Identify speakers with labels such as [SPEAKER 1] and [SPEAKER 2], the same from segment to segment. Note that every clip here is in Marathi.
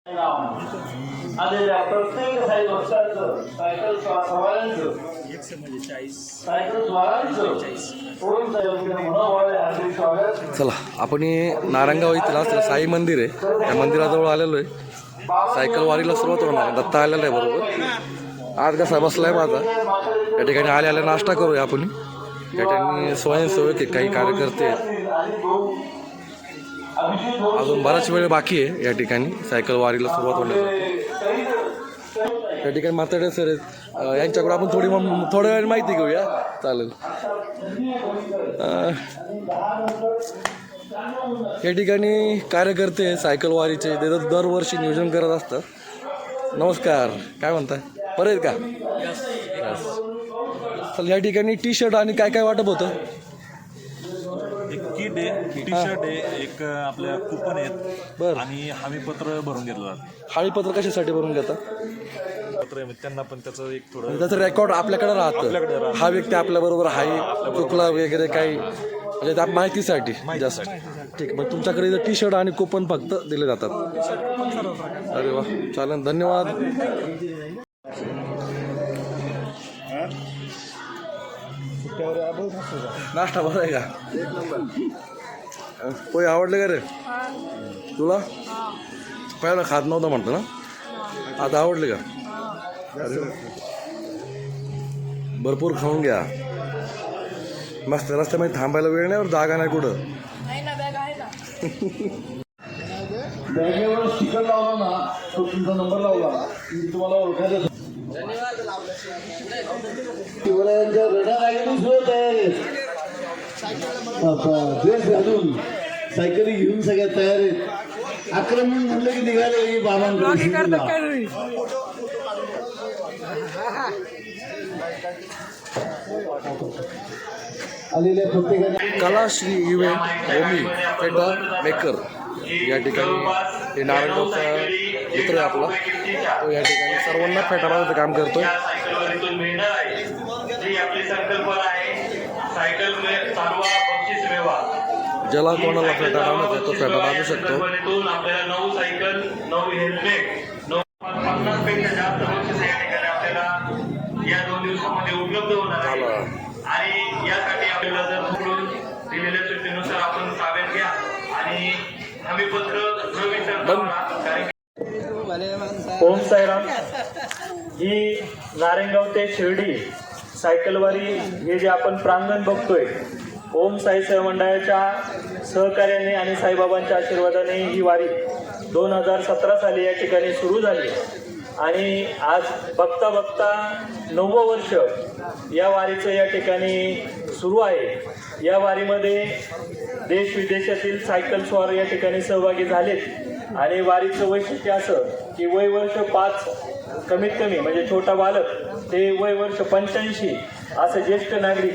[SPEAKER 1] प्रत्येक सायकल सवारांचं
[SPEAKER 2] चला आपण नारायणगाव इथलं असलं साई मंदिर आहे, त्या मंदिराजवळ आलेलो आहे. सायकल वारीला सुरुवात होणार, दत्ता आलेला आहे बरोबर. आज कसा बसलाय माझा. या ठिकाणी आले नाश्ता करूया आपण. या ठिकाणी स्वयंसेवक आहेत, काही कार्यकर्ते आहेत. अजून बराच वेळ बाकी आहे या ठिकाणी सायकल वारीला सुरुवात होण्यासाठी. या ठिकाणी म्हातारे सर आहेत, यांच्याकडे आपण थोड्या वेळ माहिती घेऊया. चालेल. या ठिकाणी कार्यकर्ते सायकल वारीचे ते दरवर्षी नियोजन करत असतात. नमस्कार, काय म्हणताय, बरं आहेत का? चल, या ठिकाणी टी शर्ट आणि काय काय वाटप होतं?
[SPEAKER 3] एक किट आहे, टी शर्ट आहे, एक आपल्या कुपन आहेत.
[SPEAKER 2] बरं.
[SPEAKER 3] आणि हमीपत्र भरून घेतलं जातं.
[SPEAKER 2] हमीपत्र कशासाठी भरून घेतात?
[SPEAKER 3] पत्र आहे, त्यांना पण त्याचं एक थोडं
[SPEAKER 2] त्याचं रेकॉर्ड आपल्याकडे राहतं. हा व्यक्ती आपल्या बरोबर आहे, चुकला वगैरे काही, म्हणजे त्या माहितीसाठी जास्त. ठीक आहे. मग तुमच्याकडे टी शर्ट आणि कुपन फक्त दिले जातात. अरे वा, चालेल, धन्यवाद. नाश्ता बरं आहे का? पोहे आवडले का रे तुला? पहिला खात नव्हतं म्हणतो ना, आता आवडले का? अरे भरपूर खाऊन घ्या. मस्त रस्त्यामध्ये थांबायला वेळ नाही, जागा नाही कुठं.
[SPEAKER 1] बॅगेवर स्टिकर लावला ना, तो तुमचा नंबर लावला की तुम्हाला ओळखायचं. शिवरायांच्या रडा लागली सुद्धा तयार आहेत. ड्रेस घालून सायकली घेऊन सगळ्या तयार आहेत. आक्रमण म्हणलं की निघाले बाबांकडे. आलेल्या प्रत्येकाने
[SPEAKER 2] कलाश्री इव्हेंट होमी फेटा मेकर या ठिकाणी हे नारायणगावचा मित्र आहे आपला. तो या ठिकाणी सर्वांना फेटा बनवायचं काम करतोय. ज्याला कोणाला फेटा बनवायचा तो फेटा बांधू शकतो.
[SPEAKER 4] आपल्याला 9 सायकल, 9 हेल्मेट, 50 पेक्षा जास्त बक्षीस या ठिकाणी आपल्याला या 2 दिवसामध्ये उपलब्ध होणार आहे. आणि यासाठी आपल्याला जर पकडून दिलेल्या सूचनेनुसार आपण ताब्यात घ्या आणि हमीपत्र न विसरता. ओम साईराम. ही नारायणगाव ते शिर्डी सायकलवारी हे जे आपण प्रांगण बघतोय, ओम साई सेवा मंडळाच्या सहकार्याने आणि साईबाबांच्या आशीर्वादाने ही वारी 2017 साली या ठिकाणी सुरू झाली. आणि आज बघता बघता 9वं वर्ष या वारीचं या ठिकाणी सुरू आहे. या वारीमध्ये देश विदेशातील सायकल स्वार या ठिकाणी सहभागी झालेत. आणि वारीचं वैशिष्ट्य असं की वय वर्ष 5 कमीत कमी, म्हणजे छोटा बालक ते वय वर्ष 85 असं ज्येष्ठ नागरिक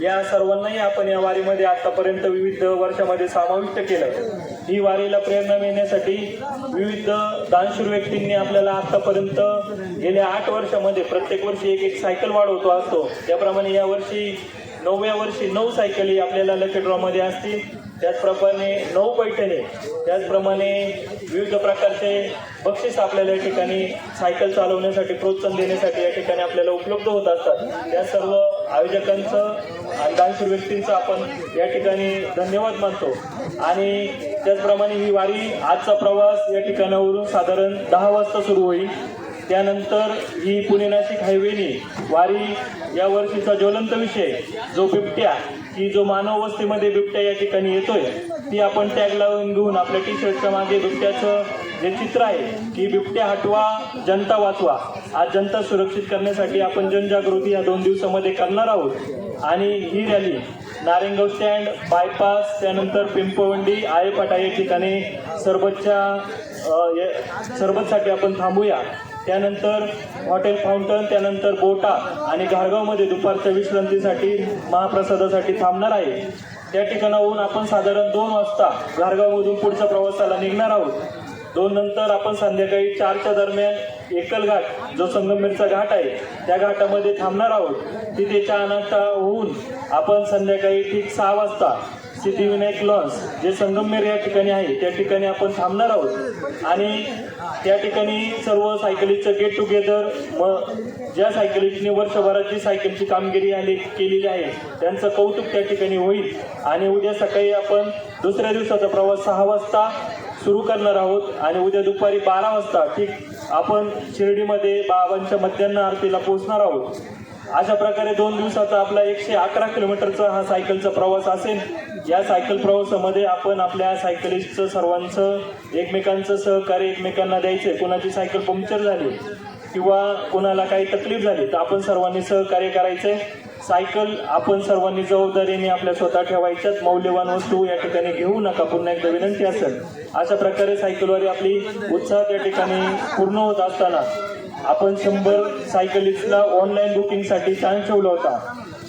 [SPEAKER 4] या सर्वांनाही आपण या वारीमध्ये आतापर्यंत विविध वर्षामध्ये समाविष्ट केलं. ही वारीला प्रेरणा मिळण्यासाठी विविध दानशूर व्यक्तींनी आपल्याला आतापर्यंत गेल्या 8 वर्षामध्ये प्रत्येक वर्षी एक सायकल वाढवतो असतो. त्याप्रमाणे यावर्षी 9व्या वर्षी 9 सायकली आपल्याला लकी ड्रॉमध्ये असतील. त्याचप्रमाणे 9 पैठणी, त्याचप्रमाणे विविध प्रकारचे बक्षीस आपल्याला या ठिकाणी सायकल चालवण्यासाठी प्रोत्साहन देण्यासाठी या ठिकाणी आपल्याला उपलब्ध होत असतात. त्या सर्व आयोजकांचं आणि दानशूर व्यक्तींचं आपण या ठिकाणी धन्यवाद मानतो. आणि त्याचप्रमाणे ही वारी आजचा प्रवास या ठिकाणावरून साधारण 10 वाजता सुरू होईल. त्यानंतर ही पुणे नाशिक हायवेनी वारी या वर्षीचा ज्वलंत विषय जो बिबट्या, की जो मानव वस्तीमध्ये बिबट्या या ठिकाणी येतोय, ती आपण टॅग लावून घेऊन आपल्या टी शर्टच्या मागे बिबट्याचं जे चित्र आहे की बिबट्या हटवा जनता वाचवा, आज जनता सुरक्षित करण्यासाठी आपण जनजागृती या 2 दिवसामध्ये करणार आहोत. आणि ही रॅली नारायणगाव स्टँड, बायपास, त्यानंतर पिंपळवंडी, आळेपाटा या ठिकाणी सरबतसाठी आपण थांबूया. त्यानंतर हॉटेल फाउंटन, त्यानंतर बोटा आणि घारगावमध्ये दुपारच्या विश्रांतीसाठी महाप्रसादासाठी थांबणार आहे. त्या ठिकाणाहून आपण साधारण 2 वाजता घारगावमधून पुढच्या प्रवासाला निघणार आहोत. 2 नंतर आपण संध्याकाळी 4च्या दरम्यान एकलघाट जो संगमनेरचा घाट आहे त्या घाटामध्ये थांबणार आहोत. तिथे चहा नाश्ता होऊन आपण संध्याकाळी ठीक 6 वाजता
[SPEAKER 5] सिद्धिविनायक लॉन्स जे संगमनेर या ठिकाणी आहे त्या ठिकाणी आपण थांबणार आहोत आणि त्या ठिकाणी सर्व सायकलिस्टचं गेट टुगेदर ज्या सायकलिस्टने वर्षभरात जी सायकलची कामगिरी केलेली आहे त्यांचं कौतुक त्या ठिकाणी होईल आणि उद्या सकाळी आपण दुसऱ्या दिवसाचा प्रवास 6 वाजता सुरू करणार आहोत आणि उद्या दुपारी 12 वाजता ठीक आपण शिर्डीमध्ये बाबांच्या मध्यान्ह आरतीला पोहोचणार आहोत. अशा प्रकारे 2 दिवसाचा आपला 111 किलोमीटरचा हा सायकलचा प्रवास असेल. या सायकल प्रवासामध्ये आपण आपल्या सायकलिस्टचं सर्वांचं एकमेकांचं सहकार्य एकमेकांना द्यायचं. कोणाची सायकल पंक्चर झाली किंवा कोणाला काही तकलीफ झाली तर आपण सर्वांनी सहकार्य करायचं. सायकल आपण सर्वांनी जबाबदारीने आपल्या स्वतः ठेवायच्यात. मौल्यवान वस्तू या ठिकाणी घेऊ नका, पुन्हा एकदा विनंती असेल. अशा प्रकारे सायकलवारी आपली उत्साह त्या ठिकाणी पूर्ण होत असताना आपण 100 सायकलिस्टला ऑनलाईन बुकिंगसाठी चान्स ठेवला होता.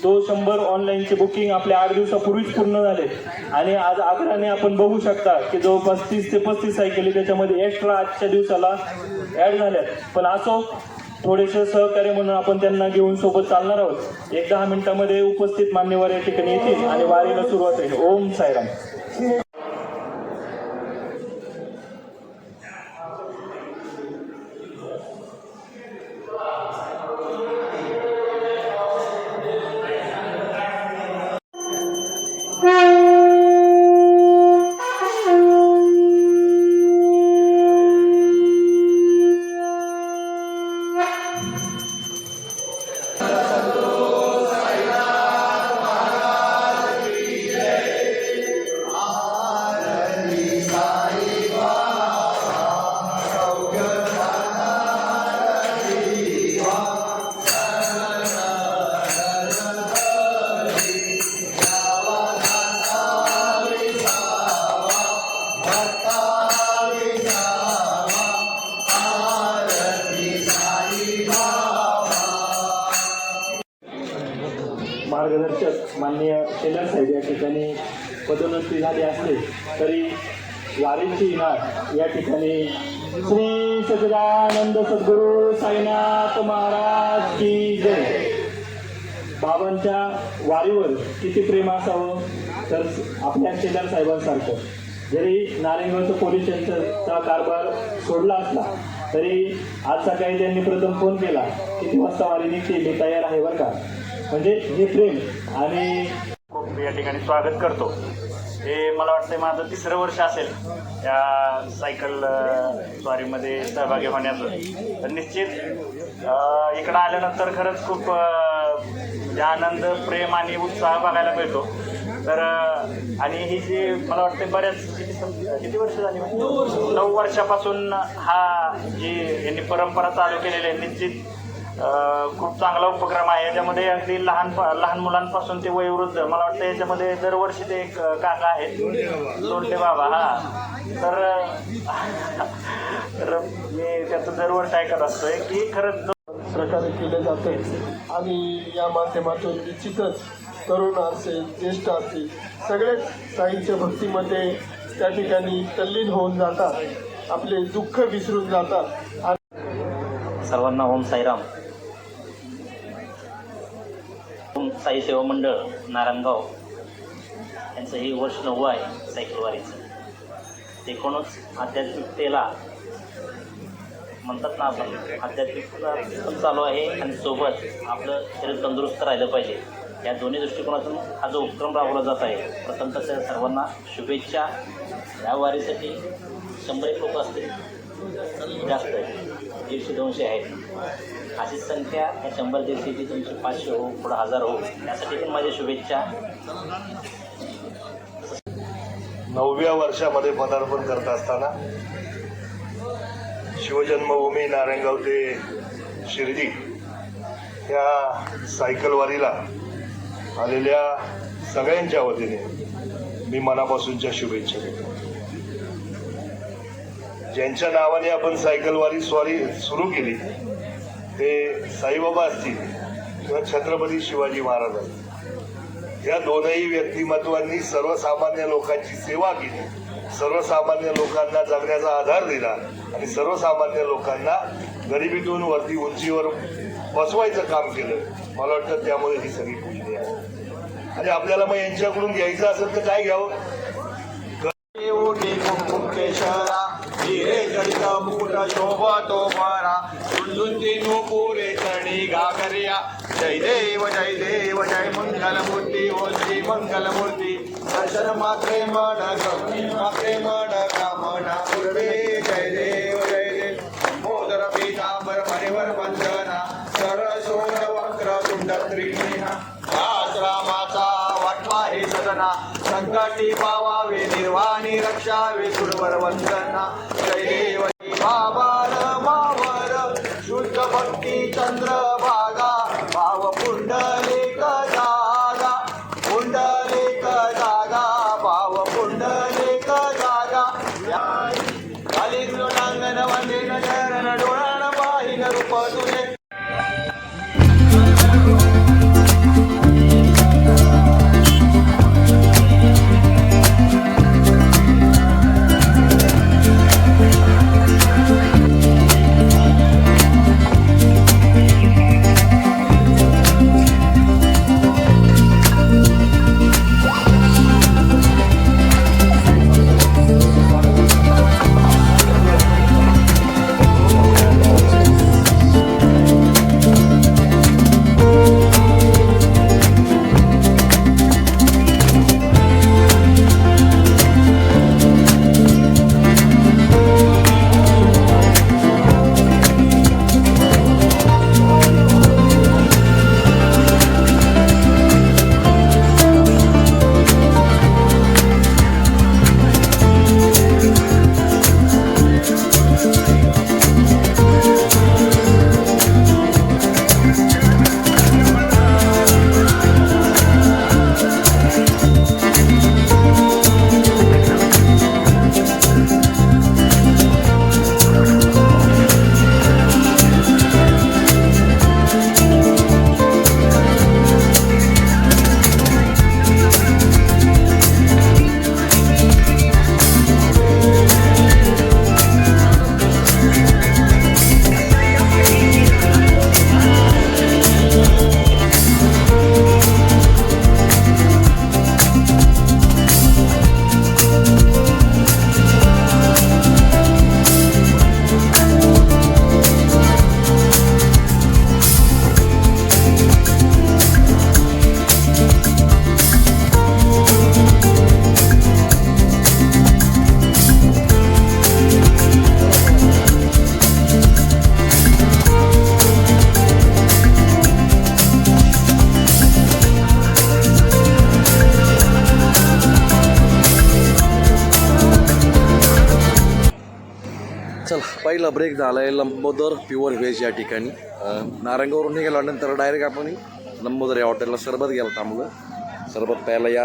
[SPEAKER 5] तो 100 ऑनलाईनचे बुकिंग आपल्या 8 दिवसापूर्वीच पूर्ण झाले आणि आज आग्रहाने आपण बघू शकता की जवळपास 30 ते 35 सायकली त्याच्यामध्ये एक्स्ट्रा आजच्या दिवसाला ॲड झाल्यात. पण असो, थोडेसे सहकार्य म्हणून आपण त्यांना घेऊन सोबत चालणार आहोत. 10 मिनिटांमध्ये उपस्थित मान्यवर या ठिकाणी येतील आणि वारीला सुरुवात होईल. ओम साईराम. मार्गदर्शक माननीय टेलर साहेब या ठिकाणी पदोन्नती झाली असले तरी वारीची नाथ या ठिकाणी श्री सच्चिदानंद सद्गुरू साईनाथ महाराज की जय. बाबांच्या वारीवर किती प्रेम असावं तर आपल्या टेलर साहेबांसारखं. जरी नारायणगावचं पोलीस स्टेशनचा कारभार सोडला असला तरी आज सकाळी त्यांनी प्रथम फोन केला किती वाजता वारी निघते, मी तयार आहे बरं का. म्हणजे हे प्रेम आणि
[SPEAKER 6] खूप या ठिकाणी स्वागत करतो. हे मला वाटतं माझं 3रं वर्ष असेल या सायकल स्वारीमध्ये सहभागी होण्याचं. तर निश्चित इकडं आल्यानंतर खरंच खूप म्हणजे आनंद, प्रेम आणि उत्साह बघायला मिळतो. तर आणि ही जी मला वाटतं बऱ्याच किती वर्ष झाली, 9 वर्षापासून हा जी यांनी परंपरा चालू केलेली आहे. निश्चित खूप चांगला उपक्रम आहे. याच्यामध्ये अगदी लहान मुलांपासून ते वयोवृद्ध, मला वाटतं याच्यामध्ये दरवर्षी ते एक काका आहेत सोंडे बाबा. तर मी त्याचं दरवर्षी ऐकत असतोय की खरंच
[SPEAKER 7] प्रकारे केले जाते आणि या माध्यमातून निश्चितच तरुण असेल, ज्येष्ठ असतील, सगळेच साईंच्या भक्तीमध्ये त्या ठिकाणी तल्लीन होऊन जातात, आपले दुःख विसरून जातात.
[SPEAKER 8] सर्वांना ओम साईराम. ओम साई सेवा मंडळ नारायणगाव यांचं हे वर्ष 9 आहे सायकलवारीचं. एकूणच आध्यात्मिकतेला म्हणतात ना आपण, आध्यात्मिकता पण चालू आहे आणि सोबत आपलं शरीर तंदुरुस्त राहिलं पाहिजे. या दोन्ही दृष्टिकोनातून हा जो उपक्रम राबवला जात आहे. प्रथमतः सर्वांना शुभेच्छा. या वारीसाठी 100 लोक असतील, जास्त आहे, 150-200 आहेत. अशीच संख्या या 100-150 तुमची 500 हो, पुढं 1000 हो, यासाठी पण माझ्या शुभेच्छा.
[SPEAKER 9] 9व्या वर्षामध्ये पदार्पण करत असताना शिवजन्मभूमी नारायणगाव ते शिर्डी या सायकलवारीला आलेल्या सगळ्यांच्या वतीने मी मनापासूनच्या शुभेच्छा देतो. ज्यांच्या नावाने आपण सायकलवारी स्वारी सुरू केली ते साईबाबा असतील किंवा छत्रपती शिवाजी महाराज असतील, या दोनही व्यक्तिमत्वांनी सर्वसामान्य लोकांची सेवा केली, सर्वसामान्य लोकांना जगण्याचा आधार दिला आणि सर्वसामान्य लोकांना गरिबीतून वरती उंचीवर बसवायचं काम केलं. मला वाटतं त्यामुळे ही सगळी पूजनीय आहे. आणि आपल्याला मग यांच्याकडून घ्यायचं असेल तर काय घ्यावं?
[SPEAKER 10] हिरे जडित मुकुट शोभा तो बरा सुंदुंती नुपुरे चढी घागरिया जय देव जय मंगलमूर्ती ओ श्री मंगलमूर्ती दर्शन मात्रे मन कामना पूर्वे जय देव मोदर पीतांबर मणिवर वंदना सरसोड वक्र कुंड त्रिनेहा रामाचा वाटवा हे सदना संकटी पावावे निर्वाणी रक्षावे सुरवर वंदना जय देव बाबार मावर शुद्ध भक्ती चंद्र भागा भाव पुंडलिक जागा भाव पुंडलिक जागा खाली लोटांगण वंदेन चरण डोळान पाहिन रूप तुझे.
[SPEAKER 2] चला पहिला ब्रेक झाला आहे लंबोदर प्युअर व्हेज या ठिकाणी. नारंगावरून निघाल्यानंतर डायरेक्ट आपण लंबोदर या हॉटेलला सरबत घ्यायला थांबलो. सरबत प्यायला या.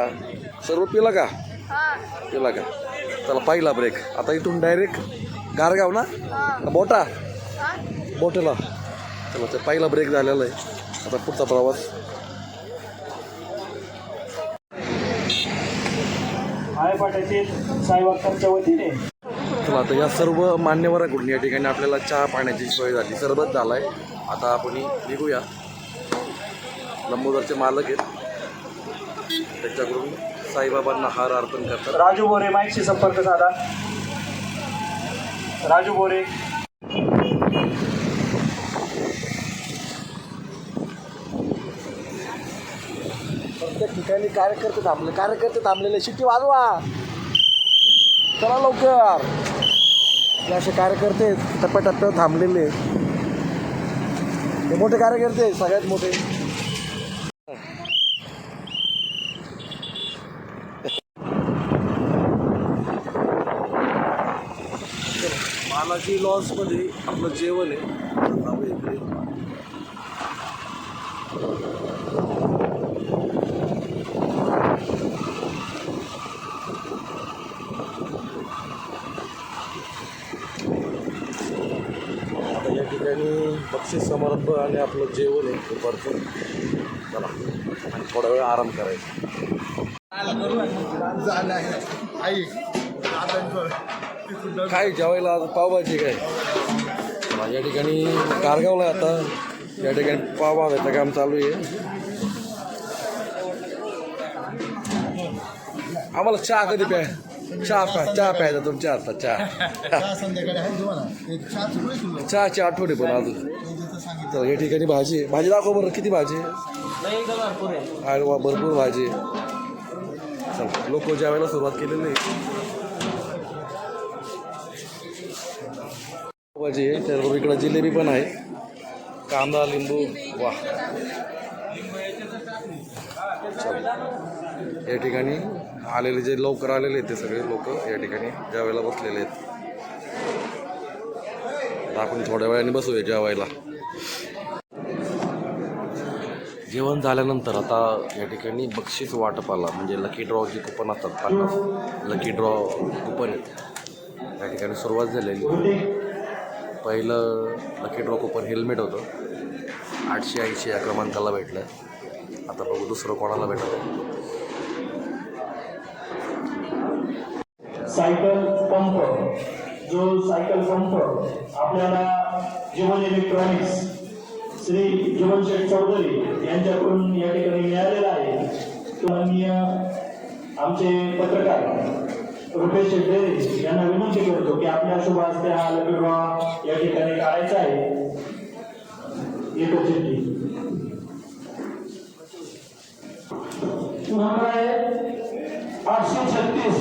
[SPEAKER 2] सरबत पिला का? चला पहिला ब्रेक. आता इथून डायरेक्ट गारगाव ना बोटेला. चला तर पहिला ब्रेक झालेला आहे. आता पुढचा प्रवास.
[SPEAKER 5] आळेपाट्यातील साईवाक्तांच्या वतीने
[SPEAKER 2] चला आता या सर्व मान्यवरांकडून या ठिकाणी आपल्याला चहा पाण्याची सोय झाली. सरबत झाला आहे. आता आपण निघूया. लंबोदरचे मालक आहेत, त्याच्याकडून साईबाबांना हार अर्पण करतात.
[SPEAKER 5] राजू बोरे माईकशी संपर्क साधा. राजू बोरे.
[SPEAKER 2] प्रत्येक ठिकाणी कार्यकर्ते थांबलेले. शिट्टी वाजवा. चला लवकर. हे असे कार्यकर्ते टप्प्याटप्प्यावर थांबलेले. हे मोठे कार्यकर्ते सगळ्यात मोठे. मालाची लॉन्समध्ये आपलं जेवण आहे. या ठिकाणी बक्षीस समारंभ आणि आपलं जेवण आहे दुपारचं. चला आणि थोडा वेळ आराम करायचा. काय जेवायला आज पावभाजी काय. या ठिकाणी कारगावला आता या ठिकाणी पाव भाजायचं काम चालू आहे. आम्हाला चहा कधी चहा प्यायचा तुमच्या हातात चहा
[SPEAKER 1] संध्याकाळी आहे तुम्हाला
[SPEAKER 2] चहाची आठवण आहे पण अजून. तर या ठिकाणी भाजी दाखव बरं, किती भाजी आहे? अरे वा, भरपूर भाजी आहे. चल, लोक ज्या वेळेला सुरुवात केलेली आहे भाजी आहे, त्याबरोबर इकडं जिलेबी पण आहे, कांदा लिंबू. वा, या ठिकाणी आलेले जे लवकर आलेले आहेत ते सगळे लोक या ठिकाणी जेवायला बसलेले आहेत. आपण थोड्या वेळाने बसूया जेवायला. जेवण झाल्यानंतर आता या ठिकाणी बक्षीस वाटपाला म्हणजे लकी ड्रॉ जे कुपन असतात 50 लकी ड्रॉ कुपन या ठिकाणी सुरुवात झालेली. पहिलं लकी ड्रॉ कुपन हेल्मेट होतं, 880 या क्रमांकाला भेटलं. आता बघू दुसरं कोणाला भेटत आहे.
[SPEAKER 5] सायकल पंप, जो सायकल पंप आपल्याला जीवन इलेक्ट्रॉनिक्स श्री जीवन शेठ चौधरी यांच्याकडून या ठिकाणी मिळालेला आहे. माननीय आमचे पत्रकार रुपेश शेट्टे यांना विनंती करतो की आपल्या शुभ हस्ते हा लकी ड्रॉ या ठिकाणी काढायचा आहे. एकच चिठ्ठी नंबर आहे 836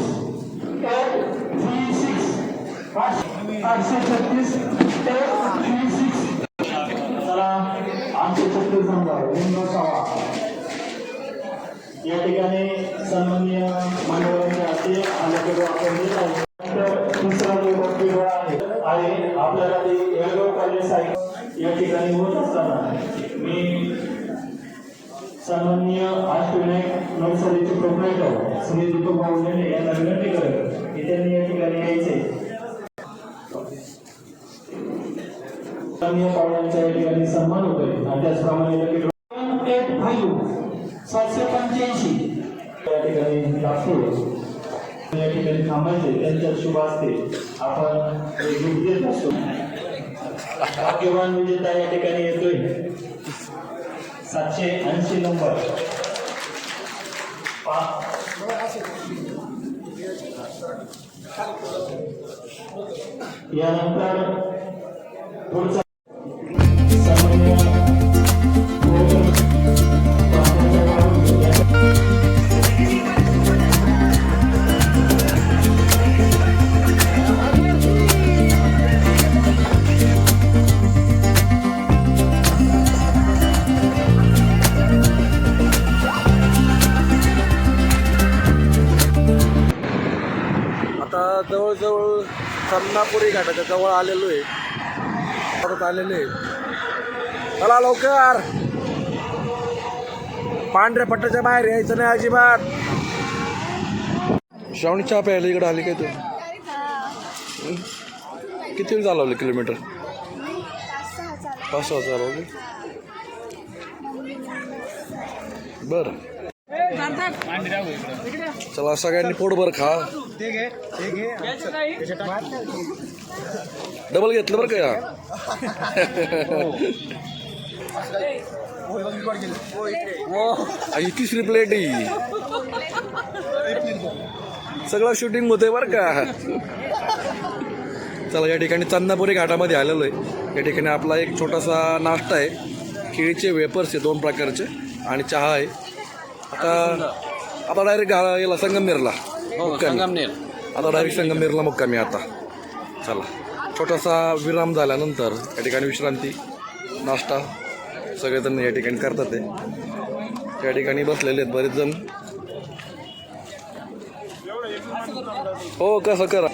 [SPEAKER 5] 836 चला 836 नंबर लिंगोसावा या ठिकाणी सन्माननीय मान्यवरांच्या हस्ते आल्याकडे आपण देत आहे. दुसरा जो लकी आहे आणि आपल्याला ते येळगाव कॉलेज सायकल या ठिकाणी होत असताना मी सन्माननीय अष्टविनायक नर्सरीचे प्रोप्रायटर श्री दीपक भाऊ लेणे यांना विनंती करेल की त्यांनी या ठिकाणी यायचे. सन्माननीय पाहुण्यांचा या ठिकाणी सन्मान होतोय आणि त्याचप्रमाणे 785 या ठिकाणी लागतो. या ठिकाणी थांबायचे, त्यांच्या शुभ हस्ते आपण गिफ्ट देत असतो. भाग्यवान विजेता या ठिकाणी येतोय 780 नंबर. यानंतर पुढचा
[SPEAKER 2] जवळजवळ समनापुरी घाटाच्या जवळ आलेलो आहे. परत आलेलो आहे. चला लवकर, पांढऱ्या पट्ट्याच्या बाहेर यायचं नाही अजिबात. श्रावणी चहा प्यायला इकडे आली काय तू? किती वेळ चालवले किलोमीटर? 5-6 चालवले. बरं, चला सगळ्यांनी पोटभर खा. डबल घेतलं बरं का? ही तिसरी प्लेट ही. सगळं शूटिंग होतंय बरं का. चला या ठिकाणी चंदापुरी घाटामध्ये आलेलो आहे. या ठिकाणी आपला एक छोटासा नाश्ता आहे. केळीचे वेपर्स आहे 2 प्रकारचे आणि चहा आहे. आता डायरेक्ट याला संगमनेरला मुक्कामी. आता डायरेक्ट संगमनेरला मुक्कामी आता. चला छोटासा विराम झाल्यानंतर या ठिकाणी विश्रांती, नाश्ता सगळेजण या ठिकाणी करतात ते. या ठिकाणी बसलेले आहेत बरेच जण. हो कसं करा.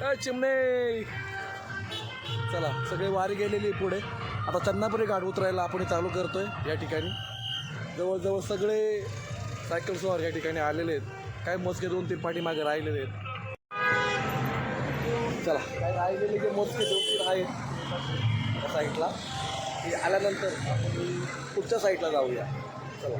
[SPEAKER 2] चिमणे. चला सगळे वारी गेलेली पुढे. आता चन्नापुरी घाट उतरायला आपण चालू करतोय. या ठिकाणी जवळजवळ सगळे सायकल स्वार या ठिकाणी आलेले आहेत. काय मोजके 2-3 पाठीमागे राहिलेले आहेत. चला काय राहिलेले जे मोजके 2-3 आहेत त्या साईडला ते आल्यानंतर आपण पुढच्या साईडला जाऊया. चला.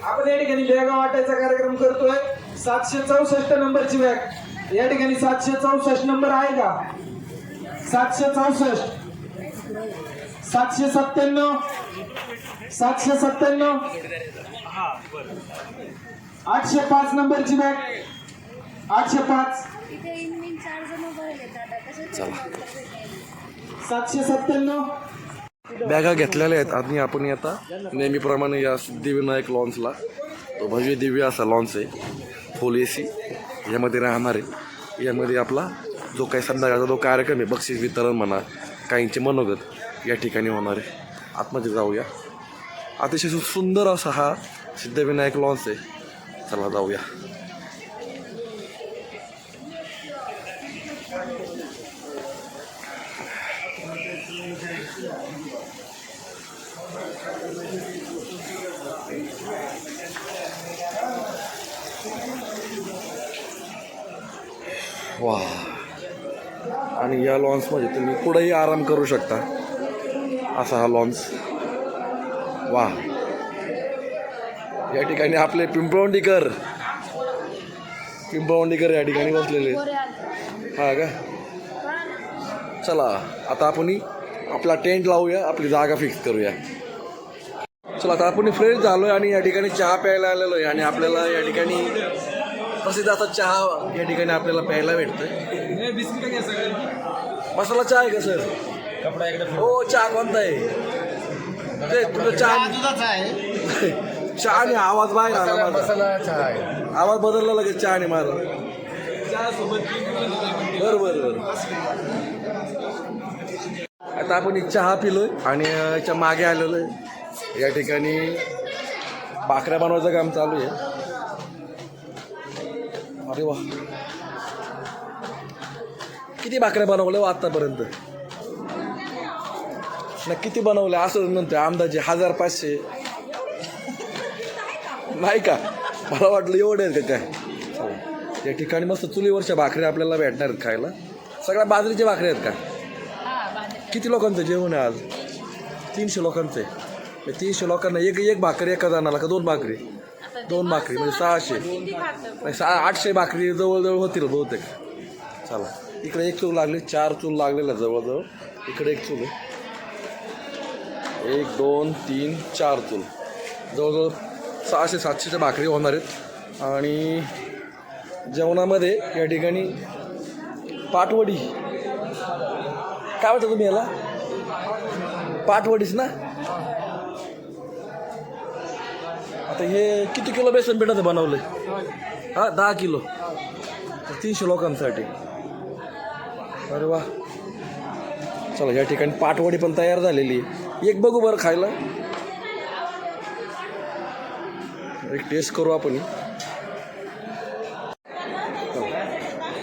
[SPEAKER 10] आपण या ठिकाणी बॅगा वाटायचा कार्यक्रम करतोय. 764 नंबरची बॅग या ठिकाणी 764 नंबर आहे का? 764 797 797 805 नंबरची बॅग 805 797
[SPEAKER 2] बॅगा घेतलेल्या आहेत आणि आपण आता नेहमीप्रमाणे या सिद्धिविनायक लॉन्सला तो भव्य दिव्य असा लॉन्स आहे. फुल AC यामध्ये राहणार आहे. यामध्ये आपला जो काही संध्याकाळचा जो कार्यक्रम आहे बक्षीस वितरण म्हणा काहींचे मनोगत या ठिकाणी होणार आहे. आतमध्ये जाऊया. अतिशय सुंदर असा हा सिद्धिविनायक लॉन्स आहे. चला जाऊया. वा. आणि या लॉन्समध्ये तुम्ही कुठेही आराम करू शकता असा हा लॉन्स. वा. या ठिकाणी आपले पिंपळवंडीकर या ठिकाणी बसलेले हा का. चला आता आपण आपला टेंट लावूया. आपली जागा फिक्स करूया. चला आता आपण फ्रेश झालो आहे आणि या ठिकाणी चहा प्यायला आलेलो आहे. आणि आपल्याला या ठिकाणी प्रसिद्ध असा चहा या ठिकाणी आपल्याला प्यायला भेटतोय. मसाला चहा आहे का सर? कपडा एकदम. हो चहा कोणता आहे? ते तुझं चहा आहे. चहा आणि आवाज बाहेर आला. मसाला चहा आहे. आवाज बदलला लगेच चहा आणि माझा. बरं. आता आपण चहा पिलोय आणि याच्या मागे आलेलो आहे. या ठिकाणी भाकऱ्या बनवायचं काम चालू आहे. अरे वा. किती भाकऱ्या बनवल्या आतापर्यंत? किती बनवल्या असं म्हणतोय अंदाजे 1500 नाही का? मला वाटलं एवढे आहेत का काय. या ठिकाणी मस्त चुलीवरच्या भाकऱ्या आपल्याला भेटणार आहेत खायला. सगळ्या बाजरीच्या भाकऱ्या आहेत का? किती लोकांचं जेवण आहे आज? 300 लोकांचं आहे. 300 लोकांना एक भाकरी एका जणाला का 2 भाकरी? 2 भाकरी म्हणजे 600 800 भाकरी जवळजवळ होतील बहुतेक. चला इकडे एक चूल लागली. 4 चूल लागलेल्या जवळजवळ. इकडे एक चूल आहे. 1 2 3 4 चूल. जवळजवळ 600-700च्या भाकरी होणार आहेत. आणि जेवणामध्ये या ठिकाणी पाटवडी काय म्हणता तुम्ही याला? पाटवडीच ना. आता हे किती किलो बेसन पिठाचं बनवलं आहे? 10 किलो 300 लोकांसाठी. अरे वा. चला या ठिकाणी पाटवडी पण तयार झालेली आहे. एक बघू बरं खायला. एक टेस्ट करू आपण.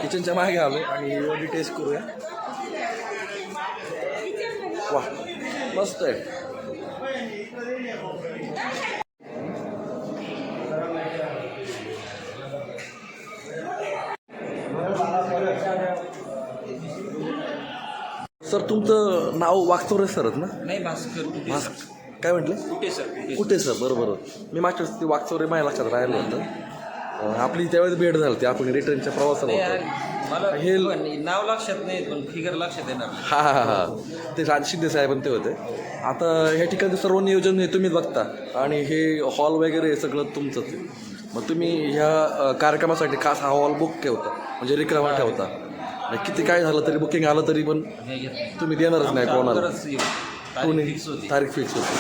[SPEAKER 2] किचनच्या मागे आलो आणि एवढी टेस्ट करूया. वा मस्त आहे. सर तुमचं नाव वागचौरे सरच ना?
[SPEAKER 11] नाही भास्कर.
[SPEAKER 2] काय म्हटले? कुठे सर? बरोबर. मी मागच्या ती वागचौरे माझ्या लक्षात राहिलं होतं. आपली त्यावेळेस भेट झाली होती, आपण रिटर्नच्या प्रवासाला होतो. हे
[SPEAKER 11] नाव लक्षात नाही पण फिगर लक्षात येणार.
[SPEAKER 2] हा ते राज शिंदे साहेब ते होते. आता ह्या ठिकाणी सर्व नियोजन हे तुम्हीच बघता आणि हे हॉल वगैरे हे सगळं तुमचंच आहे. मग तुम्ही ह्या कार्यक्रमासाठी खास हा हॉल बुक ठेवता म्हणजे रिकामा ठेवता. किती काय झालं तरी बुकिंग आलं तरी पण तुम्ही देणारच नाही कोणाला. तारीख फिक्स होती.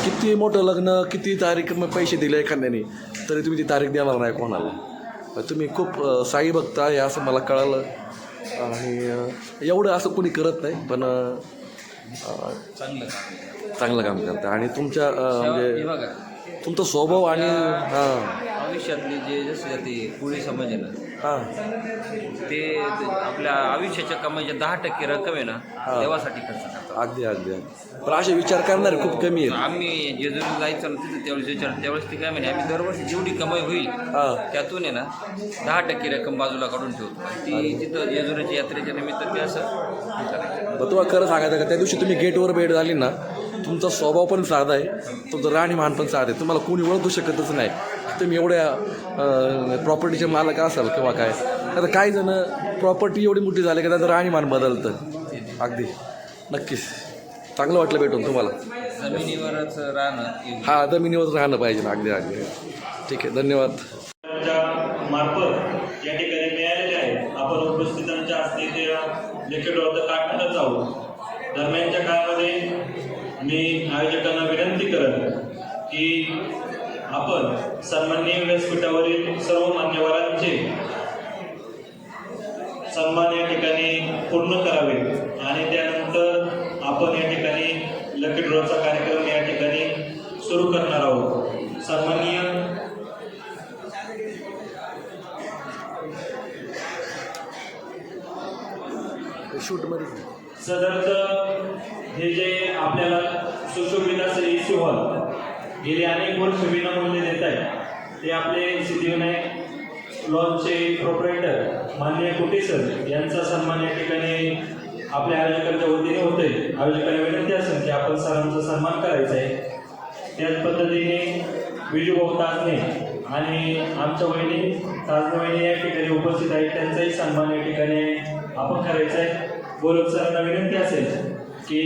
[SPEAKER 2] किती मोठं लग्न, किती तारीख मग पैसे दिले एखाद्याने तरी तुम्ही ती तारीख देणार नाही कोणाला. तुम्ही खूप साई भक्त आहे असं मला कळालं. आणि एवढं असं कोणी करत नाही पण चांगलं काम करतं. आणि तुमच्या म्हणजे तुमचा स्वभाव आणि
[SPEAKER 11] आयुष्यातली जे जसं ते कोळी समाज आहे ना, ते आपल्या आयुष्याच्या कमाईच्या 10% रक्कम आहे ना देवासाठी खर्च करतात.
[SPEAKER 2] अगदी पण असे विचार करणारे खूप कमी आहेत.
[SPEAKER 11] आम्ही जेजुरीला जायचं ना तिथे त्यावेळेस ते काय म्हणे, आम्ही दरवर्षी जेवढी कमाई होईल त्यातून आहे ना 10% रक्कम बाजूला काढून ठेवतो. ती तिथं जेजुरीच्या यात्रेच्या निमित्त ते असं हे करायचं.
[SPEAKER 2] तुम्हाला खरं सांगायचं का, त्या दिवशी तुम्ही गेटवर भेट झाली ना, तुमचा स्वभाव पण साधा आहे, तुमचं राहणीमान पण साधं आहे. तुम्हाला कोणी ओळखू शकतच नाही तुम्ही एवढ्या प्रॉपर्टीचे मालक असाल किंवा काय. आता काही जण प्रॉपर्टी एवढी मोठी झाली की त्याचं राहणीमान बदलतं. अगदी नक्कीच चांगलं वाटलं भेटून तुम्हाला.
[SPEAKER 11] जमिनीवरच राहणं,
[SPEAKER 2] हा जमिनीवरच राहणं पाहिजे ना. अगदी ठीक आहे, धन्यवाद.
[SPEAKER 6] मार्फत या ठिकाणी मिळालेले आहे. आपण उपस्थितांच्या हस्ते ते लेखी ड्रॉचं काढतच आहोत. दरम्यानच्या काळामध्ये मी आयोजकांना विनंती करत की आपण सन्माननीय व्यासपीठावरील सर्व मान्यवरांचे सन्मान या ठिकाणी पूर्ण करावे आणि त्यानंतर आपण या ठिकाणी लकी ड्रॉचा कार्यक्रम या ठिकाणी सुरू करणार आहोत. सन्माननीय सदरचं हे जे आपल्याला सुशोभित असे एसी हॉल गेली अनेक वर्ष विनामूल्य देत आहे ते आपले सिद्धिविनायक लॉनचे प्रोप्रायटर माननीय कुटे सर यांचा सन्मान या ठिकाणी आपल्या आयोजकांच्या वतीने होतोय. आयोजकांना विनंती असेल की आपण सरांचा सन्मान करायचा आहे. त्याच पद्धतीने विजूभाऊ ताजने आणि आमच्या वहिनी ताजने वहिनी या ठिकाणी उपस्थित आहेत, त्यांचाही सन्मान या ठिकाणी आपण करायचा आहे. गोरख सरांना विनंती असेल की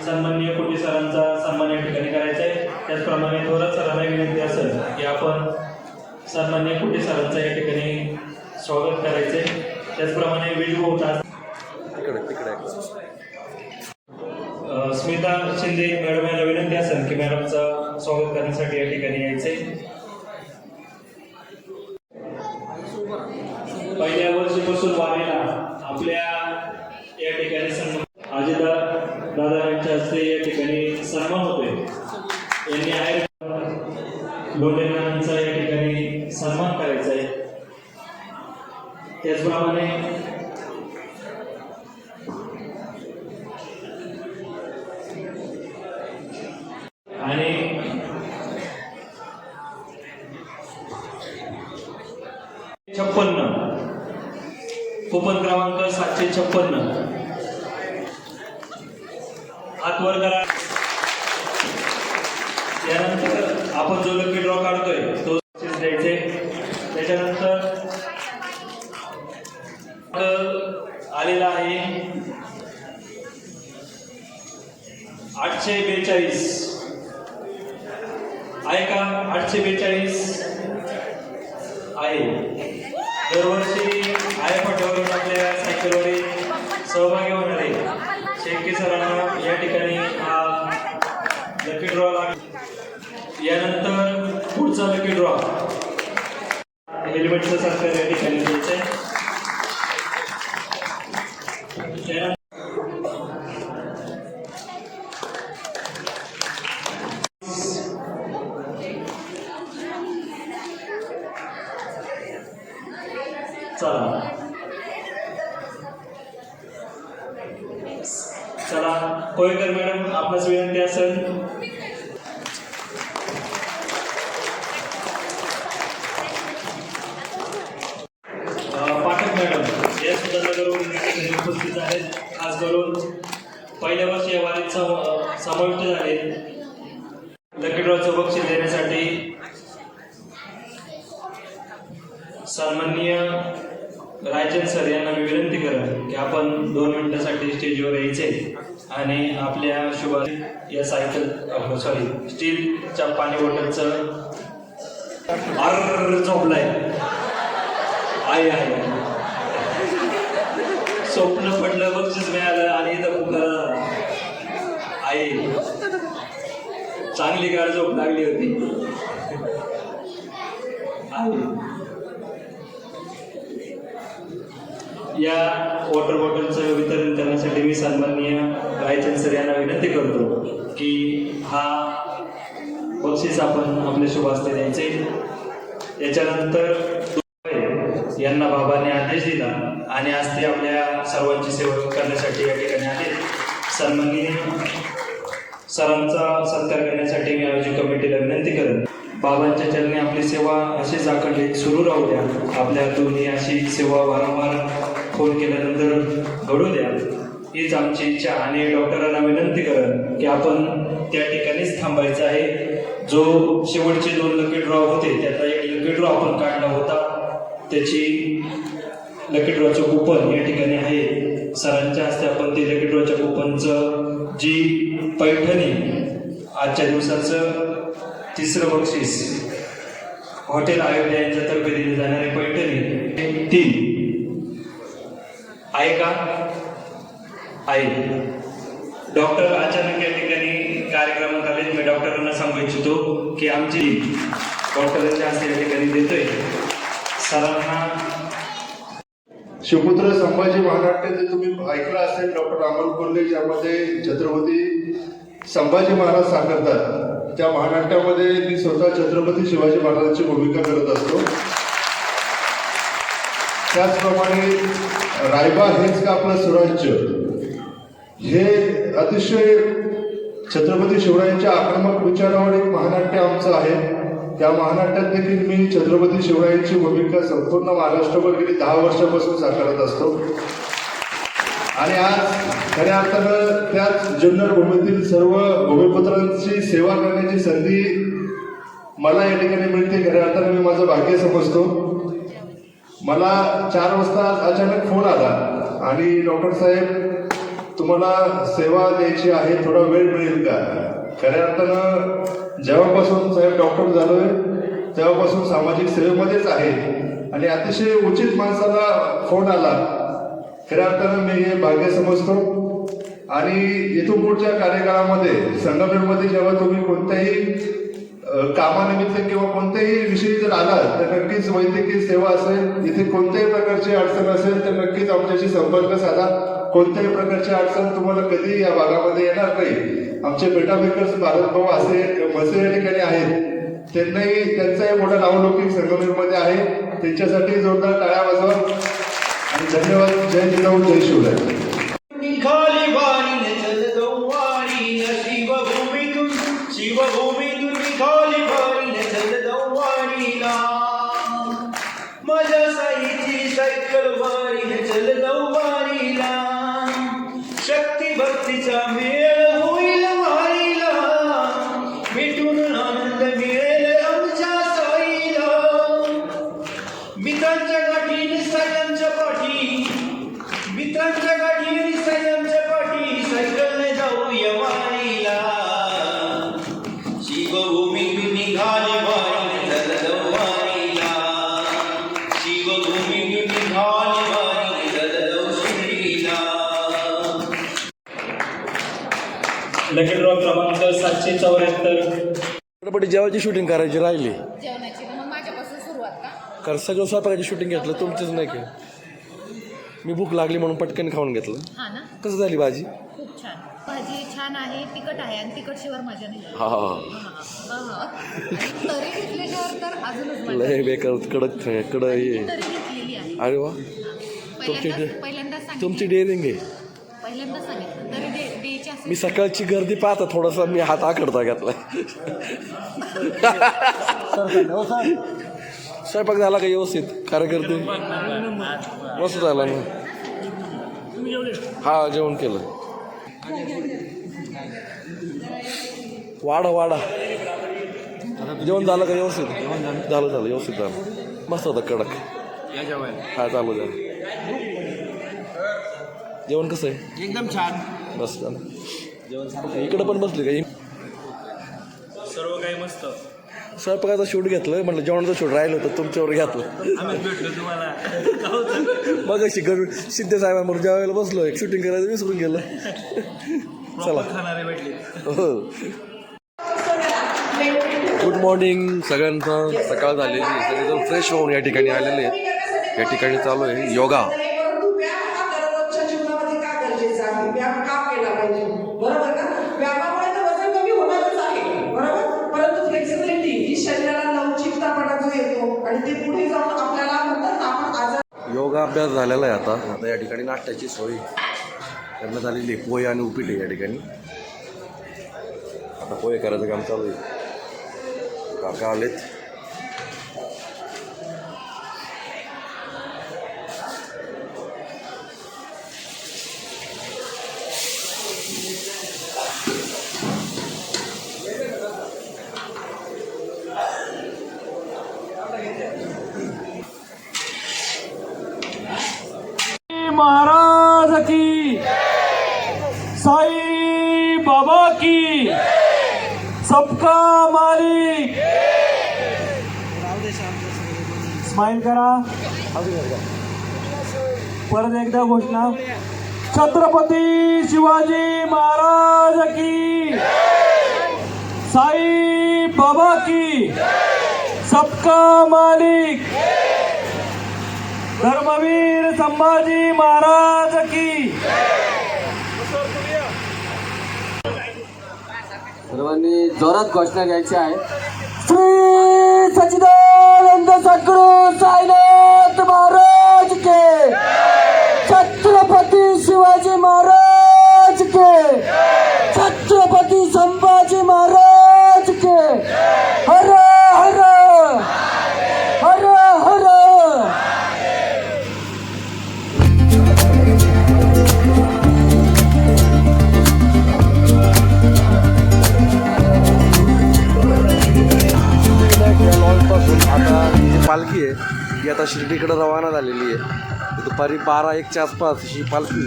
[SPEAKER 6] सन्माननीय कुटे सरांचा सन्मान या ठिकाणी करायचा आहे. त्याचप्रमाणे थोरात सरांना विनंती असेल की आपण सन्माननीय कुटे सरांचा या ठिकाणी स्वागत करायचं आहे. त्याचप्रमाणे विजूभाऊ ताज स्मिता शिंदे मॅडम यांना विनंती असेल की मॅडमचं स्वागत करण्यासाठी या ठिकाणी यायचंय. पहिल्या वर्षीपासून वारीला आपल्या या ठिकाणी सन्मान दादा यांच्या हस्ते या ठिकाणी सन्मान होतोय. यांनी आहे लोंढेकरांचा या ठिकाणी सन्मान करायचा आहे. त्याचप्रमाणे आणि कूपन क्रमांक 756 हात वर करा. त्यानंतर आपण जो लकी ड्रॉ काढतोय तो द्यायचे. त्याच्यानंतर आलेला आहे 842 आहे का? 842 आहे. दरवर्षी आय फाट्यावरून आपल्या सायकलवरील सहभागी होणारे शेळके सरांना या ठिकाणी हा लकी ड्रॉ यानंतर पुढचा लकी ड्रॉ हेल्मेटचं सरकार या ठिकाणी द्यायचं आहे. चला कोळेकर मॅडम आपणास विनंती असेल. पाठक मॅडम या सुद्धा नगरवरून उपस्थित आहेत. खास करून पहिल्या वर्षी या वारीत समाविष्ट झाले.
[SPEAKER 5] सन्माननीय रायचंद सर यांना मी विनंती करेन की आपण 2 मिनिटासाठी स्टेजवर यायचे आणि आपल्या शुभ या सायकल स्टीलच्या पाणी बॉटलचं झोपलाय आहे स्वप्न पडलं बक्षीस मिळालं आणि इथं पुन्हा आहे चांगली गाड झोप लागली होती या वॉटर बॉटलचं वितरण करण्यासाठी मी सन्माननीय रायचंद सर यांना विनंती करतो की हा बक्षीस आपण आपल्या शुभ हस्ते द्यायचे. याच्यानंतर यांना बाबांनी आदेश दिला आणि आज ते आपल्या सर्वांची सेवा करण्यासाठी या ठिकाणी आले. सन्माननीय सरांचा सत्कार करण्यासाठी मी आयोजक कमिटीला विनंती करेन बाबांच्या चरणी आपली सेवा अशीच अखंडित सुरू राहू द्या. आपल्या हातून अशी सेवा वारंवार फोन केल्यानंतर घडू द्या हीच आमची इच्छा. आणि डॉक्टरांना विनंती करेन की आपण त्या ठिकाणीच थांबायचं आहे. जो शेवटचे 2 लकी ड्रॉ होते त्यातला 1 लकी ड्रॉ आपण काढला होता त्याची लकी ड्रॉचं कुपन या ठिकाणी आहे. सरांच्या हस्ते आपण ते लकी ड्रॉच्या कुपनचं जी पैठणी आजच्या दिवसाचं 3रं बक्षीस हॉटेल अयोध्या यांच्यातर्फे दिली जाणारी पैठणी 3 आहे का आहे. डॉक्टर अचानक या ठिकाणी कार्यक्रमात आले. मी डॉक्टरांना सांगू इच्छितो की आमची डॉक्टरांच्या हस्ते या ठिकाणी देतोय सरांना.
[SPEAKER 9] शिवपुत्र संभाजी महानाट्य जे तुम्ही ऐकलं असेल डॉक्टर अमोल कोल्हे ज्यामध्ये छत्रपती संभाजी महाराज सांगतात त्या महानाट्यामध्ये मी स्वतः छत्रपती शिवाजी महाराजांची भूमिका करत असतो. त्याचप्रमाणे रायबा हेच का आपलं स्वराज्य हे अतिशय छत्रपती शिवरायांच्या आक्रमक विचारावर एक महानाट्य आमचं आहे. त्या महानाट्यात देखील मी छत्रपती शिवरायांची भूमिका संपूर्ण महाराष्ट्रभर गेली 10 वर्षापासून साकारत असतो. आणि आज खऱ्या अर्थानं त्याच जुन्नर भूमीतील सर्व भूमिपुत्रांची सेवा करण्याची संधी मला या ठिकाणी मिळते. खऱ्या अर्थानं मी माझं भाग्य समजतो. मला 4 वाजता अचानक फोन आला आणि डॉक्टर साहेब तुम्हाला सेवा द्यायची आहे थोडा वेळ मिळेल का. खऱ्या अर्थानं जेव्हापासून साहेब डॉक्टर झालोय तेव्हापासून सामाजिक सेवेमध्येच आहे आणि अतिशय उचित माणसाला फोन आला. खऱ्या अर्थानं मी हे भाग्य समजतो. आणि इथून पुढच्या कार्यकाळामध्ये संगमेमध्ये जेव्हा तुम्ही कोणत्याही कामानिमित्त किंवा कोणत्याही विषयी जर आलात तर नक्कीच वैद्यकीय सेवा असेल इथे कोणत्याही प्रकारची अडचण असेल तर नक्कीच आमच्याशी संपर्क साधा. कोणत्याही प्रकारची अडचण तुम्हाला कधी या भागामध्ये येणार नाही. आमचे बेटा मेकर्स भारत भाऊ असे मसे या ठिकाणी आहेत त्यांचाही मोठा नावलौकिक संगमेमध्ये आहे. त्यांच्यासाठी जोरदार टाळ्या वाजवा आणि धन्यवाद. जय जिजाऊ जय शिवराय.
[SPEAKER 10] शिवभूमीतून निघाली वारीने जलदवारीला माझ्या साईची सायकल वारीने जलदवारीला शक्ती भक्तीचा मेळ होईल वारीला भेटून आनंद मिळेल आमच्या साईला मित्रांच्या गाठी सगळ्यांच्या पाठी मित्रांच्या गाठी सगळ्यांच्या पाठी सायकलने जाऊया वारीला शिवभूमीतून निघाली वारीने जलदवारीला शिवभूमीतून निघाली वारीने जलदवारीला. लकी ड्रॉ क्रमांक 774.
[SPEAKER 2] छत्रपती जेवायची शूटिंग करायची राहिली
[SPEAKER 12] जेवणाची मग माझ्यापासून सुरुवात का
[SPEAKER 2] कारण सगळं स्वयंपाकाची शूटिंग घेतलं तुमचंच नाही केलं. मी भूक लागली म्हणून पटकन खाऊन घेतलं.
[SPEAKER 12] हा ना
[SPEAKER 2] कसं झाली भाजी.
[SPEAKER 12] खूप छान भाजी छान आहे तिखट आहे आणि तिखट शिवार मजा नाही. तरी घेतल्याच्यावर तर अजूनच मजा.
[SPEAKER 2] लय बेकार कडक
[SPEAKER 12] तरी घेतलेली आहे.
[SPEAKER 2] अरे वा
[SPEAKER 12] पहिल्यांदाच
[SPEAKER 2] तुमची डेअरिंग आहे.
[SPEAKER 12] पहिल्यांदा सांगितलं तरी द्यायची असेल.
[SPEAKER 2] मी सकाळची गर्दी पाहता थोडासा मी हात आखडता घेतला. स्वयंपाक झाला का व्यवस्थित कार्यकर्ते मस्त झाला ना. हा जेवण केलं. वाडा जेवण झालं का व्यवस्थित झालं व्यवस्थित झालं. मस्त होतं कडक. हा चालू द्या. जेवण कसं आहे?
[SPEAKER 10] एकदम छान.
[SPEAKER 2] बस झालं. इकडं पण बसले काही
[SPEAKER 5] सर्व काही मस्त.
[SPEAKER 2] स्वयंपाकाचा शूट घेतलं म्हटलं, जेवणाचं शूट राहिलं होतं तुमच्यावर घेतलं.
[SPEAKER 5] आम्ही भेटलो तुम्हाला.
[SPEAKER 2] मग शिंदे साहेबांबरोबर ज्या वेळेला बसलो एक शूटिंग करायचं विसरून गेलं. चला
[SPEAKER 5] खाणारे भेटले.
[SPEAKER 2] हो. गुड मॉर्निंग सगळ्यांचं. सकाळ झालेली, सगळेजण फ्रेश होऊन या ठिकाणी आलेले आहेत. या ठिकाणी चालू आहे योगा. योगा अभ्यास झालेला आहे आता या ठिकाणी नाश्त्याची सोय करण्यात आलेली आहे. पोहे आणि उपीट आहे या ठिकाणी. आता पोहे करायचं काम चालू आहे. काका आलेत.
[SPEAKER 5] महाराज की, साई बाबा की, सबका मालिक. स्माइल करा. परत एकदा घोषणा. छत्रपती शिवाजी महाराज की, साई बाबा की, सबका मालिक, धर्मवीर संभाजी महाराज की.
[SPEAKER 10] सर्वांनी जोरात घोषणा द्यायची आहे. श्री सच्चिदानंद सद्गुरु साईनाथ महाराज के, छत्रपती शिवाजी महाराज के, छत्रपती संभाजी महाराज के. हर हर हर हर.
[SPEAKER 2] लॉजपासून आता ही जी पालखी आहे ती आता शिर्डीकडे रवाना झालेली आहे. दुपारी 12-1च्या आसपास ही पालखी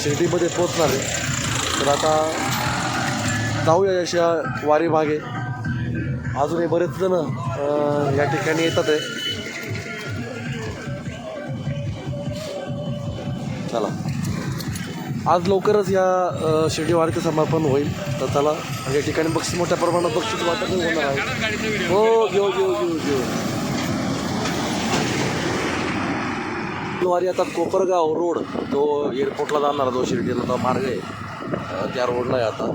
[SPEAKER 2] शिर्डीमध्ये पोचणार आहे. तर आता जाऊया अशा वारी भागे. अजूनही बरेच जण या ठिकाणी येतात आहे. चला, आज लवकरच या शिर्डी वारीचं समर्पण होईल. तर चला, या ठिकाणी बक्षीस मोठ्या प्रमाणात बक्षीस वाटप होणार आहे. हो, घेऊ. वारी आता कोपरगाव रोड जो एअरपोर्टला जाणार, जो शिर्डीला जो मार्ग आहे त्या रोडला आहे. आता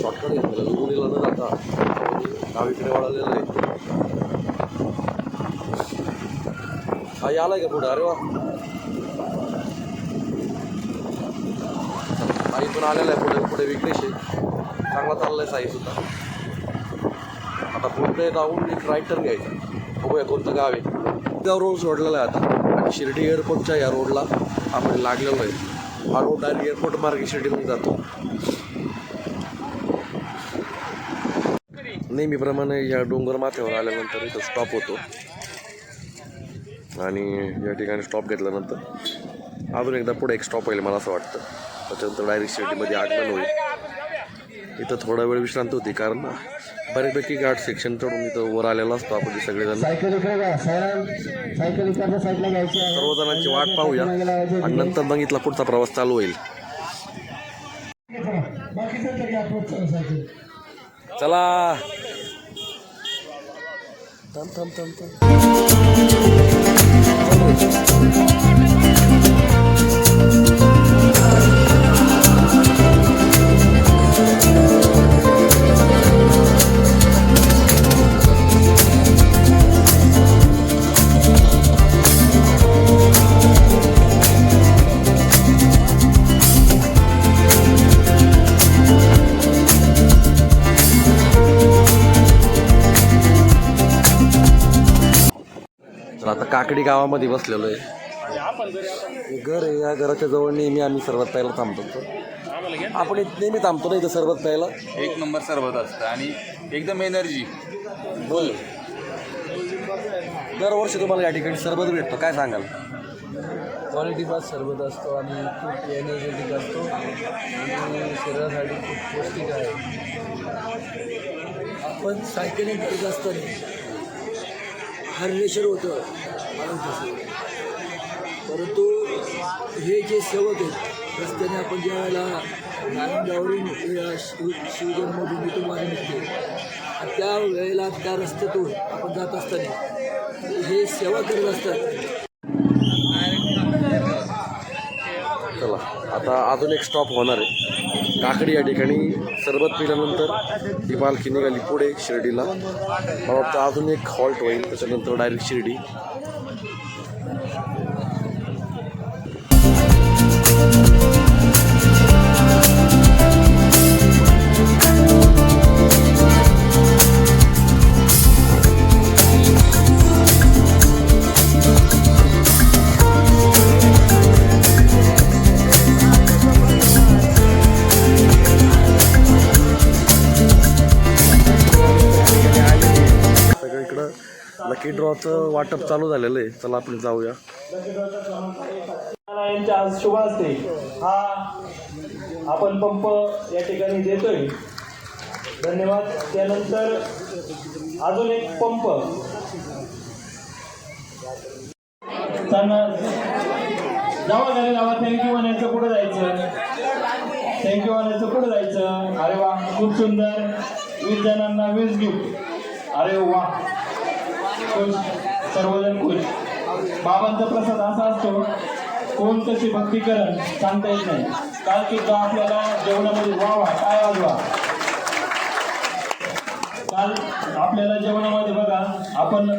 [SPEAKER 2] शॉर्टकट घेतलेला लुगुडीला न जाता डावीकडे वळालेलं आहे. हा आलाय का पुढे? अरे वा, साई पण आलेला आहे. पुढे विघ्नेश आहे. चांगला चाललाय साई सुद्धा. आता पुढे जाऊन एक राईट टर्न घ्यायचा. बघूया कोणतं गाव आहे. गाव रोड सोडलेला आहे आता, आणि शिर्डी एअरपोर्टच्या या रोडला आपण लागलेलो आहे. हा रोड डायरेक्ट एअरपोर्ट मार्गे शिर्डीमध्ये जातो. नेहमीप्रमाणे या डोंगर माथ्यावर आल्यानंतर इथं स्टॉप होतो, आणि या ठिकाणी स्टॉप घेतल्यानंतर अजून एकदा पुढे एक स्टॉप होईल मला असं वाटतं. त्याच्यानंतर डायरेक्ट शिर्डीमध्ये आगमन होईल. इथं थोडा वेळ विश्रांती होती, कारण बऱ्यापैकी घाट सेक्शन चढून इथं वर आलेला असतो आपण सगळेजण. सर्वजणांची वाट पाहूया, आणि नंतर मग इथला पुढचा प्रवास चालू होईल. चला, थांब. आता काकडी गावामध्ये बसलेलो आहे. घर आहे. या घराच्या जवळ नेहमी आम्ही सर्वात पहिला थांबतो. आपण नेहमी थांबतो ना इथं सर्वात पहिला.
[SPEAKER 13] एक नंबर सरबत असतं आणि एकदम एनर्जी.
[SPEAKER 2] बोल. दरवर्षी तुम्हाला या ठिकाणी सरबत भेटतो, काय सांगाल?
[SPEAKER 13] क्वालिटीचा सरबत असतो आणि खूप एनर्जेटिक असतो आणि शरीरासाठी खूप पौष्टिक आहे. आपण सायकलिंग करत असताना हरलेश्वर होतं माणूस तसं, परंतु हे जे सेवक आहेत रस्त्याने आपण ज्या वेळेला नारायणगाववरून शिवजन्मभूमी इथून वारी निघते आणि त्या वेळेला त्या रस्त्यातून आपण जात असताना हे सेवा करत असतात.
[SPEAKER 2] चला आता अजून एक स्टॉप होणार आहे काकडी. या ठिकाणी सरबत पिल्यानंतर ही पालखी निघाली पुढे शिर्डीला. मला वाटतं अजून एक हॉल्ट होईल, त्याच्यानंतर डायरेक्ट शिर्डी. लकी ड्रॉचं वाटप चालू झालेलं आहे. चला आपण जाऊया.
[SPEAKER 5] यांच्या आज शुभ हस्ते हा आपण पंप या ठिकाणी देतोय. धन्यवाद. त्यानंतर अजून एक पंप जावा घरी जावा. थँक्यू म्हणायचं पुढे जायचं. थँक्यू म्हणायचं पुढे जायचं. अरे वा, खूप सुंदर. 20 जणांना 20 गिफ्ट. अरे वा, खुश, सर्वजण खुश. बाबांचा प्रसाद असा असतो, कोण कशी भक्ती करण सांगता येत नाही. काल सुद्धा आपल्याला जेवणामध्ये वा काय वाजवा. काल आपल्याला जेवणामध्ये बघा आपण